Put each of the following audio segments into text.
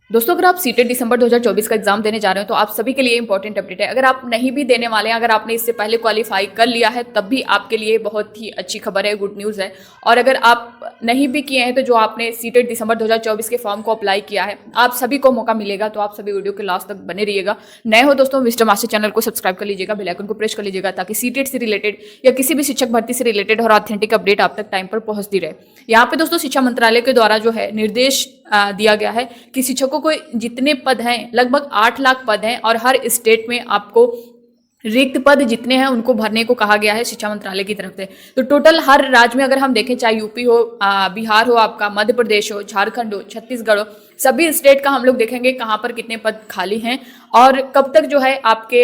दोस्तों, अगर आप सीटेट दिसंबर 2024 का एग्जाम देने जा रहे हो तो आप सभी के लिए इंपॉर्टेंट अपडेट है। अगर आप नहीं भी देने वाले हैं, अगर आपने इससे पहले क्वालिफाई कर लिया है, तब भी आपके लिए बहुत ही अच्छी खबर है, गुड न्यूज़ है। और अगर आप नहीं भी किए हैं तो जो आपने सीटेट दिसंबर 2024 के फॉर्म को अप्लाई किया है, आप सभी को मौका मिलेगा। तो आप सभी वीडियो के लास्ट तक बने रहिएगा। नए हो दोस्तों, विस्डम मास्टर चैनल को सब्सक्राइब कर लीजिएगा, बेल आइकन को प्रेस कर लीजिएगा, ताकि सीटेट से रिलेटेड या किसी भी शिक्षक भर्ती से रिलेटेड और ऑथेंटिक अपडेट आप तक टाइम पर पहुंचती रहे। यहाँ पे दोस्तों शिक्षा मंत्रालय के द्वारा जो है निर्देश दिया गया है कि शिक्षकों को जितने पद हैं, लगभग 8 लाख पद हैं और हर स्टेट में आपको रिक्त पद जितने हैं उनको भरने को कहा गया है शिक्षा मंत्रालय की तरफ से। तो टोटल हर राज्य में अगर हम देखें, चाहे यूपी हो, बिहार हो, आपका मध्य प्रदेश हो, झारखंड हो, छत्तीसगढ़ हो, सभी स्टेट का हम लोग देखेंगे कहाँ पर कितने पद खाली हैं और कब तक जो है आपके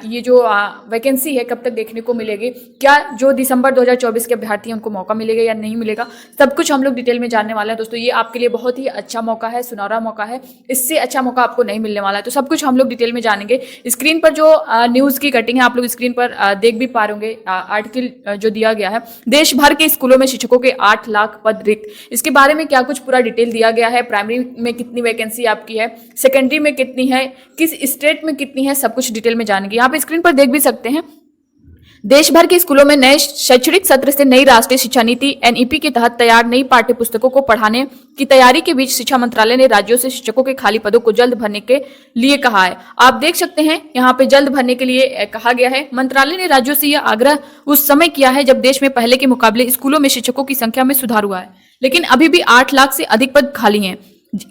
ये जो वैकेंसी है कब तक देखने को मिलेगी, क्या जो दिसंबर 2024 के अभ्यर्थी हैं उनको मौका मिलेगा या नहीं मिलेगा, सब कुछ हम लोग डिटेल में जानने वाले हैं। दोस्तों, ये आपके लिए बहुत ही अच्छा मौका है, सुनहरा मौका है, इससे अच्छा मौका आपको नहीं मिलने वाला है। तो सब कुछ हम लोग डिटेल में जानेंगे। स्क्रीन पर जो न्यूज़ की कटिंग है आप लोग स्क्रीन पर देख भी पा रहे होंगे, आर्टिकल जो दिया गया है, देश भर के स्कूलों में शिक्षकों के 8 लाख पद रिक्त, इसके बारे में क्या कुछ पूरा डिटेल दिया गया है। प्राइमरी में कितनी वैकेंसी आपकी है, सेकेंडरी में कितनी है, किस स्टेट में कितनी है, सब कुछ डिटेल में जानेंगे। यहाँ पे स्क्रीन पर देख भी सकते हैं, देश भर के स्कूलों में नए शैक्षणिक सत्र से नई राष्ट्रीय शिक्षा नीति एनईपी के तहत तैयार नई पाठ्य पुस्तकों को पढ़ाने की तैयारी के बीच शिक्षा मंत्रालय ने राज्यों से शिक्षकों के खाली पदों को जल्द भरने के लिए कहा है। आप देख सकते हैं यहाँ पे जल्द भरने के लिए कहा गया है। मंत्रालय ने राज्यों से यह आग्रह उस समय किया है जब देश में पहले के मुकाबले स्कूलों में शिक्षकों की संख्या में सुधार हुआ है, लेकिन अभी भी 8 लाख से अधिक पद खाली हैं।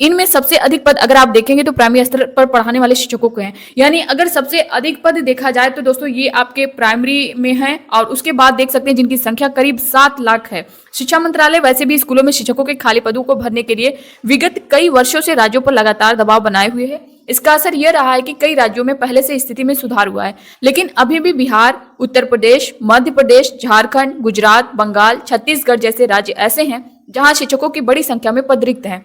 इनमें सबसे अधिक पद अगर आप देखेंगे तो प्राइमरी स्तर पर पढ़ाने वाले शिक्षकों के हैं। यानी अगर सबसे अधिक पद देखा जाए तो दोस्तों ये आपके प्राइमरी में है और उसके बाद देख सकते हैं जिनकी संख्या करीब 7 लाख है। शिक्षा मंत्रालय वैसे भी स्कूलों में शिक्षकों के खाली पदों को भरने के लिए विगत कई वर्षों से राज्यों पर लगातार दबाव बनाए हुए है। इसका असर यह रहा है कि कई राज्यों में पहले से स्थिति में सुधार हुआ है, लेकिन अभी भी बिहार, उत्तर प्रदेश, मध्य प्रदेश, झारखंड, गुजरात, बंगाल, छत्तीसगढ़ जैसे राज्य ऐसे हैं जहां शिक्षकों की बड़ी संख्या में पद रिक्त हैं।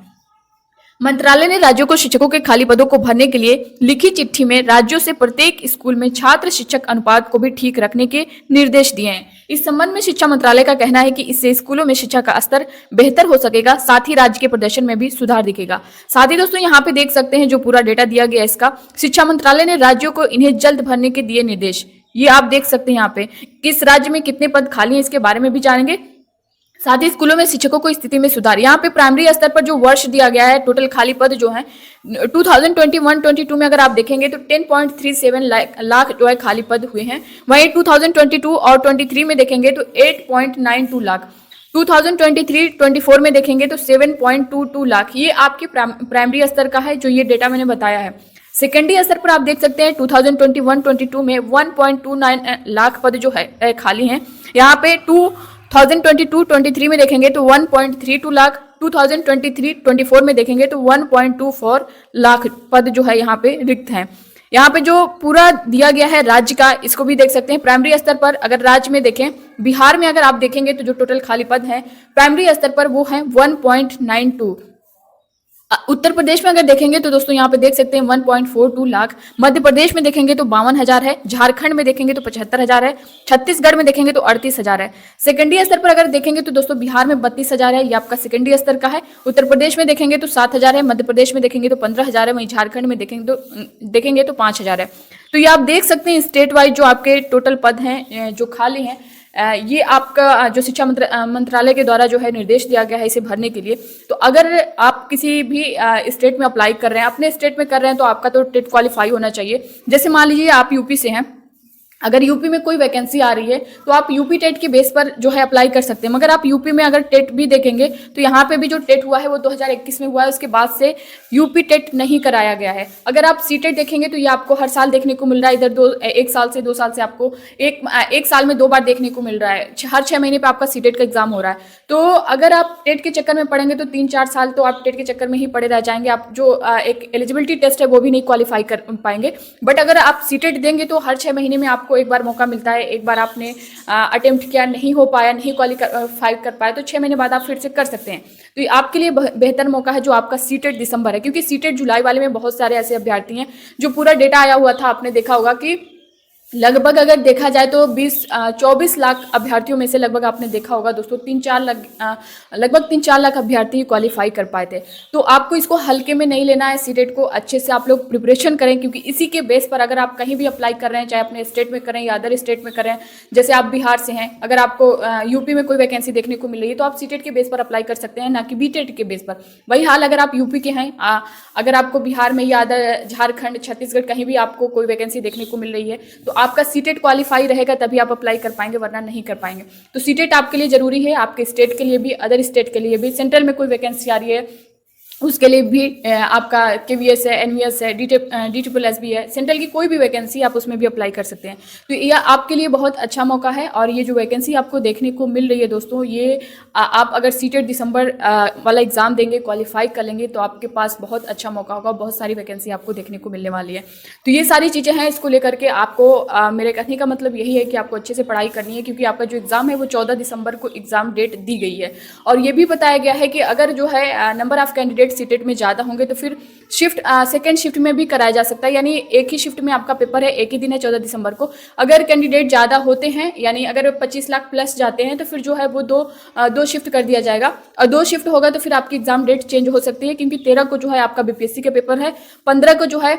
मंत्रालय ने राज्यों को शिक्षकों के खाली पदों को भरने के लिए लिखी चिट्ठी में राज्यों से प्रत्येक स्कूल में छात्र शिक्षक अनुपात को भी ठीक रखने के निर्देश दिए हैं। इस संबंध में शिक्षा मंत्रालय का कहना है कि इससे स्कूलों में शिक्षा का स्तर बेहतर हो सकेगा, साथ ही राज्य के प्रदर्शन में भी सुधार दिखेगा। साथ ही दोस्तों यहाँ पे देख सकते हैं जो पूरा डेटा दिया गया इसका, शिक्षा मंत्रालय ने राज्यों को इन्हें जल्द भरने के दिए निर्देश। ये आप देख सकते हैं यहाँ पे किस राज्य में कितने पद खाली हैं इसके बारे में भी जानेंगे। साथ ही स्कूलों में शिक्षकों को स्थिति में सुधार, यहाँ पे प्राइमरी स्तर पर जो वर्ष दिया गया है, टोटल खाली पद जो है 2021-22 में अगर आप देखेंगे तो 10.37 लाख जो है खाली पद हुए हैं। वहीं 2022 और 23 में देखेंगे तो 8.92 लाख, 2023-24 में देखेंगे तो 7.22 लाख। ये आपके प्राइमरी स्तर का है जो ये डेटा मैंने बताया है। सेकेंडरी स्तर पर आप देख सकते हैं 2021-22 में 1.29 लाख पद जो है खाली हैं। यहाँ पे 2022-23 में देखेंगे तो 1.32 लाख, 2023-24 में देखेंगे तो 1.24 लाख पद जो है यहाँ पे रिक्त हैं। यहाँ पे जो पूरा दिया गया है राज्य का, इसको भी देख सकते हैं। प्राइमरी स्तर पर अगर राज्य में देखें, बिहार में अगर आप देखेंगे तो जो टोटल खाली पद हैं प्राइमरी स्तर पर वो है 1.92। उत्तर प्रदेश में अगर देखेंगे तो दोस्तों यहाँ पे देख सकते हैं 1.42 लाख, मध्य प्रदेश में देखेंगे तो 52,000 है, झारखंड में देखेंगे तो 75,000 है, छत्तीसगढ़ में देखेंगे तो 38,000 है। सेकेंडरी स्तर पर अगर देखेंगे तो दोस्तों बिहार में 32,000 है, ये आपका सेकेंडरी स्तर का है। उत्तर प्रदेश में देखेंगे तो 7,000 है, मध्य प्रदेश में देखेंगे तो 15,000 है, वहीं झारखंड में देखेंगे तो 5,000 है। तो ये आप देख सकते हैं स्टेट वाइज जो आपके टोटल पद हैं जो खाली हैं, ये आपका जो शिक्षा मंत्रालय के द्वारा जो है निर्देश दिया गया है इसे भरने के लिए। तो अगर आप किसी भी स्टेट में अप्लाई कर रहे हैं, अपने स्टेट में कर रहे हैं, तो आपका तो टेट क्वालिफाई होना चाहिए। जैसे मान लीजिए आप यूपी से हैं, अगर यूपी में कोई वैकेंसी आ रही है तो आप यूपी टेट के बेस पर जो है अप्लाई कर सकते हैं। मगर आप यूपी में अगर टेट भी देखेंगे तो यहाँ पे भी जो टेट हुआ है वो 2021 में हुआ है, उसके बाद से यूपी टेट नहीं कराया गया है। अगर आप सी टेट देखेंगे तो ये आपको हर साल देखने को मिल रहा है, इधर 1 साल से 2 साल से आपको एक साल में 2 बार देखने को मिल रहा है। हर 6 महीने पर आपका सी टेट का एग्जाम हो रहा है। तो अगर आप टेट के चक्कर में पढ़ेंगे तो 3-4 साल तो आप टेट के चक्कर में ही पड़े रह जाएंगे। आप जो एक एलिजिबिलिटी टेस्ट है वो भी नहीं क्वालिफाई कर पाएंगे। बट अगर आप सी टेट देंगे तो हर 6 महीने में आपको एक बार मौका मिलता है। एक बार आपने अटेम्प्ट किया, नहीं हो पाया, नहीं क्वालिफाई कर पाया, तो 6 महीने बाद आप फिर से कर सकते हैं। तो ये आपके लिए बेहतर मौका है जो आपका सीटेट दिसंबर है, क्योंकि सीटेट जुलाई वाले में बहुत सारे ऐसे अभ्यर्थी हैं जो पूरा डेटा आया हुआ था, आपने देखा होगा कि लगभग अगर देखा जाए तो 24 लाख अभ्यर्थियों में से लगभग आपने देखा होगा दोस्तों 3-4 लाख लगभग 3-4 लाख अभ्यर्थी क्वालिफाई कर पाए थे। तो आपको इसको हल्के में नहीं लेना है, सीटेट को अच्छे से आप लोग प्रिपरेशन करें, क्योंकि इसी के बेस पर अगर आप कहीं भी अप्लाई कर रहे हैं, चाहे अपने स्टेट में करें या अदर स्टेट में करें, जैसे आप बिहार से हैं, अगर आपको यूपी में कोई वैकेंसी देखने को मिल रही है तो आप सीटेट के बेस पर अप्लाई कर सकते हैं, ना कि बीटेट के बेस पर। वही हाल अगर आप यूपी के हैं, अगर आपको बिहार में या अदर झारखंड, छत्तीसगढ़ कहीं भी आपको कोई वैकेंसी देखने को मिल रही है तो आपका सीटेट क्वालिफाई रहेगा तभी आप अप्लाई कर पाएंगे, वरना नहीं कर पाएंगे। तो सीटेट आपके लिए जरूरी है, आपके स्टेट के लिए भी, अदर स्टेट के लिए भी। सेंट्रल में कोई वैकेंसी आ रही है उसके लिए भी आपका केवीएस है, एनवीएस है, DSSS भी है, सेंट्रल की कोई भी वैकेंसी आप उसमें भी अप्लाई कर सकते हैं। तो यह आपके लिए बहुत अच्छा मौका है। और ये जो वैकेंसी आपको देखने को मिल रही है दोस्तों, ये आप अगर सीटेट दिसंबर वाला एग्जाम देंगे, क्वालिफाई कर लेंगे तो आपके पास बहुत अच्छा मौका होगा, बहुत सारी वैकेंसी आपको देखने को मिलने वाली है। तो ये सारी चीज़ें हैं, इसको लेकर के आपको मेरे कहने का मतलब यही है कि आपको अच्छे से पढ़ाई करनी है, क्योंकि आपका जो एग्ज़ाम है वो 14 दिसंबर को एग्ज़ाम डेट दी गई है। और ये भी बताया गया है कि अगर जो है नंबर ऑफ कैंडिडेट सीटेट में ज़्यादा होंगे तो फिर शिफ्ट सेकेंड शिफ्ट में भी कराया जा सकता है, यानी एक ही शिफ्ट में आपका पेपर है, एक ही दिन है 14 दिसंबर को। अगर कैंडिडेट ज़्यादा होते हैं, यानी अगर 25 लाख प्लस जाते हैं तो फिर जो है वो दो शिफ्ट कर दिया जाएगा। और 2 शिफ्ट होगा तो फिर आपकी एग्जाम डेट चेंज हो सकती है, क्योंकि 13 को जो है आपका बीपीएससी का पेपर है, 15 को जो है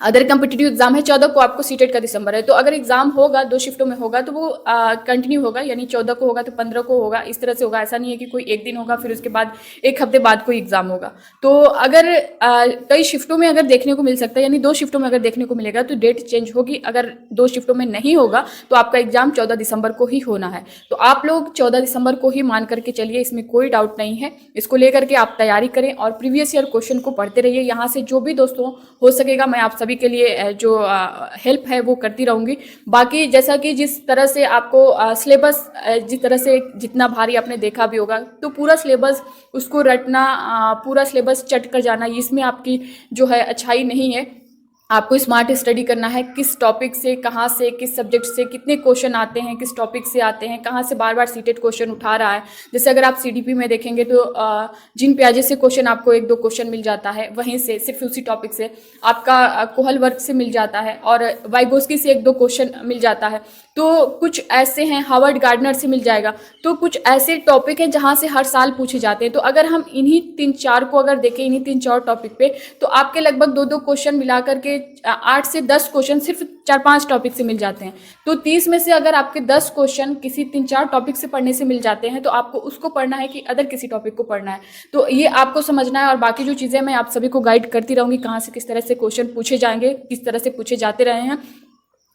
अदर कम्पिटिटिव एग्जाम है, 14 को आपको सीटेट का दिसंबर है। तो अगर एग्जाम होगा 2 शिफ्टों में होगा तो वो कंटिन्यू होगा, यानी 14 को होगा तो 15 को होगा, इस तरह से होगा। ऐसा नहीं है कि कोई एक दिन होगा फिर उसके बाद एक हफ्ते बाद कोई एग्जाम होगा। तो अगर कई शिफ्टों में अगर देखने को मिल सकता है, यानी 2 शिफ्टों में अगर देखने को मिलेगा तो डेट चेंज होगी। अगर 2 शिफ्टों में नहीं होगा तो आपका एग्जाम 14 दिसंबर को ही होना है। तो आप लोग 14 दिसंबर को ही मान करके चलिए, इसमें कोई डाउट नहीं है। इसको लेकर के आप तैयारी करें और प्रीवियस ईयर क्वेश्चन को पढ़ते रहिए। यहाँ से जो भी दोस्तों हो सकेगा मैं आप सभी के लिए जो हेल्प है वो करती रहूँगी। बाकी जैसा कि जिस तरह से आपको सिलेबस जिस तरह से जितना भारी आपने देखा भी होगा, तो पूरा सिलेबस उसको रटना, पूरा सिलेबस चट कर जाना, इसमें आपकी जो है अच्छाई नहीं है। आपको स्मार्ट स्टडी करना है, किस टॉपिक से, कहाँ से, किस सब्जेक्ट से कितने क्वेश्चन आते हैं, किस टॉपिक से आते हैं, कहाँ से बार बार सीटेट क्वेश्चन उठा रहा है। जैसे अगर आप सीडीपी में देखेंगे तो जिन प्याजे से क्वेश्चन आपको 1-2 क्वेश्चन मिल जाता है, वहीं से सिर्फ उसी टॉपिक से आपका कोहल वर्ग से मिल जाता है, और वाइगोस्की से 1-2 क्वेश्चन मिल जाता है। तो कुछ ऐसे हैं, हार्वर्ड गार्डनर से मिल जाएगा। तो कुछ ऐसे टॉपिक हैं जहाँ से हर साल पूछे जाते हैं। तो अगर हम इन्हीं 3-4 को अगर देखें, इन्हीं 3-4 टॉपिक पे, तो आपके लगभग 2-2 क्वेश्चन मिला करके 8 से 10 क्वेश्चन सिर्फ 4-5 टॉपिक से मिल जाते हैं। तो 30 में से अगर आपके 10 क्वेश्चन किसी 3-4 टॉपिक से पढ़ने से मिल जाते हैं तो आपको उसको पढ़ना है कि अदर किसी टॉपिक को पढ़ना है। तो ये आपको समझना है। और बाकी जो चीज़ें मैं आप सभी को गाइड करती रहूँगी, कहाँ से किस तरह से क्वेश्चन पूछे जाएंगे, किस तरह से पूछे जाते रहे हैं।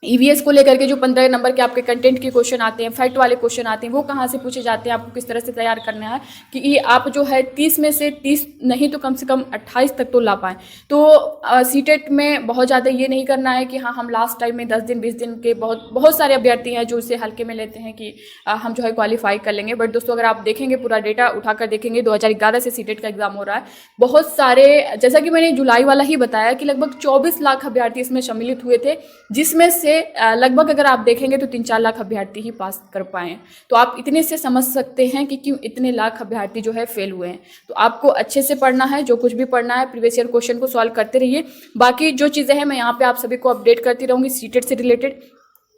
ईवीएस को लेकर के जो 15 नंबर के आपके कंटेंट के क्वेश्चन आते हैं, फैक्ट वाले क्वेश्चन आते हैं, वो कहाँ से पूछे जाते हैं, आपको किस तरह से तैयार करना है कि ये आप जो है 30 में से 30 नहीं तो कम से कम 28 तक तो ला पाएँ। तो सीटेट में बहुत ज़्यादा ये नहीं करना है कि हाँ हम लास्ट टाइम में 10 दिन 20 दिन के बहुत सारे अभ्यर्थी हैं जो इसे हल्के में लेते हैं कि हम जो है क्वालिफाई कर लेंगे। बट दोस्तों अगर आप देखेंगे, पूरा डेटा उठाकर देखेंगे, 2011 से सीटेट का एग्जाम हो रहा है। बहुत सारे, जैसा कि मैंने जुलाई वाला ही बताया कि लगभग 24 लाख अभ्यर्थी इसमें सम्मिलित हुए थे, जिसमें से लगभग अगर आप देखेंगे तो 3-4 लाख अभ्यर्थी ही पास कर पाए। तो आप इतने से समझ सकते हैं कि क्यों इतने लाख अभ्यर्थी जो है फेल हुए हैं। तो आपको अच्छे से पढ़ना है, जो कुछ भी पढ़ना है प्रीवियस ईयर क्वेश्चन को सॉल्व करते रहिए। बाकी जो चीज़ें हैं मैं यहाँ पे आप सभी को अपडेट करती रहूँगी, सीटेट से रिलेटेड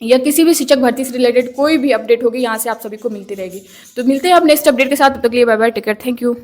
या किसी भी शिक्षक भर्ती से रिलेटेड कोई भी अपडेट होगी यहाँ से आप सभी को मिलती रहेगी। तो मिलते हैं आप नेक्स्ट अपडेट के साथ, तब तक के लिए bye bye, take care, thank you.